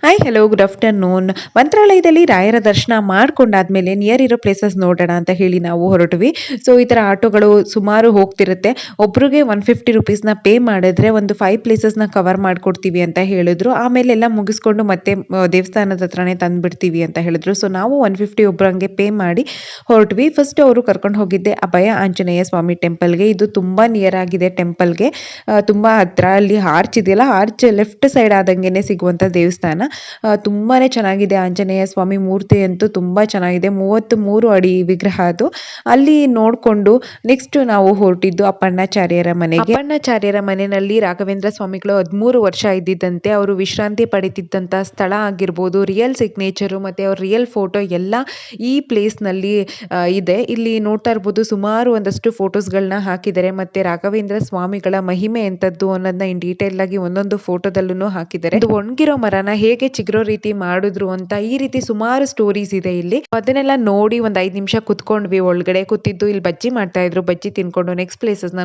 Hi hello good afternoon. ಮಂತ್ರಾಲಯದಲ್ಲಿ ರಾಯರ ದರ್ಶನ ಮಾಡ್ಕೊಂಡಾದ್ಮೇಲೆ ನಿಯರ್ ಇರೋ ಪ್ಲೇಸಸ್ ನೋಡೋಣ ಅಂತ ಹೇಳಿ ನಾವು ಹೊರಟ್ವಿ. ಸೊ ಈ ಥರ ಆಟೋಗಳು ಸುಮಾರು ಹೋಗ್ತಿರುತ್ತೆ. ಒಬ್ರಿಗೆ 150 ರುಪೀಸ್ನ ಪೇ ಮಾಡಿದ್ರೆ ಒಂದು 5 ಪ್ಲೇಸಸ್ನ ಕವರ್ ಮಾಡ್ಕೊಡ್ತೀವಿ ಅಂತ ಹೇಳಿದ್ರು. ಆಮೇಲೆ ಎಲ್ಲ ಮುಗಿಸ್ಕೊಂಡು ಮತ್ತೆ ದೇವಸ್ಥಾನದ ಹತ್ರನೇ ತಂದ್ಬಿಡ್ತೀವಿ ಅಂತ ಹೇಳಿದ್ರು. ಸೊ ನಾವು 150 ಒಬ್ರಂಗೆ ಪೇ ಮಾಡಿ ಹೊರಟ್ವಿ. ಫಸ್ಟ್ ಅವರು ಕರ್ಕೊಂಡು ಹೋಗಿದ್ದೆ ಅಭಯ ಆಂಜನೇಯ ಸ್ವಾಮಿ ಟೆಂಪಲ್ಗೆ. ಇದು ತುಂಬಾ ನಿಯರ್ ಆಗಿದೆ ಟೆಂಪಲ್ಗೆ. ತುಂಬಾ ಹತ್ರ. ಅಲ್ಲಿ ಆರ್ಚ್ ಇದೆಯಲ್ಲ, ಆರ್ಚ್ ಲೆಫ್ಟ್ ಸೈಡ್ ಆದಂಗೆನೆ ಸಿಗುವಂತ ದೇವಸ್ಥಾನ. ತುಂಬಾನೇ ಚೆನ್ನಾಗಿದೆ. ಆಂಜನೇಯ ಸ್ವಾಮಿ ಮೂರ್ತಿ ಅಂತೂ ತುಂಬಾ ಚೆನ್ನಾಗಿದೆ. 33 ಅಡಿ ವಿಗ್ರಹ ಅದು. ಅಲ್ಲಿ ನೋಡ್ಕೊಂಡು ನೆಕ್ಸ್ಟ್ ನಾವು ಹೊರಟಿದ್ದು ಅಪ್ಪಣ್ಣಾಚಾರ್ಯರ ಮನೆಗೆ. ಅಪ್ಪಣ್ಣಾಚಾರ್ಯರ ಮನೆಯಲ್ಲಿ ರಾಘವೇಂದ್ರ ಸ್ವಾಮಿಗಳು 13 ವರ್ಷ ಇದ್ದಿದ್ದಂತೆ. ಅವರು ವಿಶ್ರಾಂತಿ ಪಡಿತಿದ್ದಂತ ಸ್ಥಳ ಆಗಿರ್ಬೋದು, ರಿಯಲ್ ಸಿಗ್ನೇಚರು ಮತ್ತೆ ಅವ್ರ ರಿಯಲ್ ಫೋಟೋ ಎಲ್ಲ ಈ ಪ್ಲೇಸ್ ನಲ್ಲಿ ಇದೆ. ಇಲ್ಲಿ ನೋಡ್ತಾ ಇರ್ಬೋದು, ಸುಮಾರು ಒಂದಷ್ಟು ಫೋಟೋಸ್ಗಳನ್ನ ಹಾಕಿದ್ದಾರೆ. ಮತ್ತೆ ರಾಘವೇಂದ್ರ ಸ್ವಾಮಿಗಳ ಮಹಿಮೆ ಎಂತದ್ದು ಅನ್ನೋದನ್ನ ಇನ್ ಡೀಟೇಲ್ ಆಗಿ ಒಂದೊಂದು ಫೋಟೋದಲ್ಲೂ ಹಾಕಿದ್ದಾರೆ. ಇದು ಒಣಗಿರೋ ಮರನ ಹೇಗೆ ಚಿಗುರೋ ರೀತಿ ಮಾಡಿದ್ರು ಅಂತ ಈ ರೀತಿ ಸುಮಾರು ಸ್ಟೋರೀಸ್ ಇದೆ ಇಲ್ಲಿ. ಅದನ್ನೆಲ್ಲ ನೋಡಿ ಒಂದ್ 5 ನಿಮಿಷ ಕುತ್ಕೊಂಡ್ವಿ. ಒಳಗಡೆ ಕೂತಿದ್ದು ಇಲ್ಲಿ ಬಜ್ಜಿ ಮಾಡ್ತಾ ಇದ್ರು. ಬಜ್ಜಿ ತಿನ್ಕೊಂಡು ನೆಕ್ಸ್ಟ್ ಪ್ಲೇಸಸ್ ನ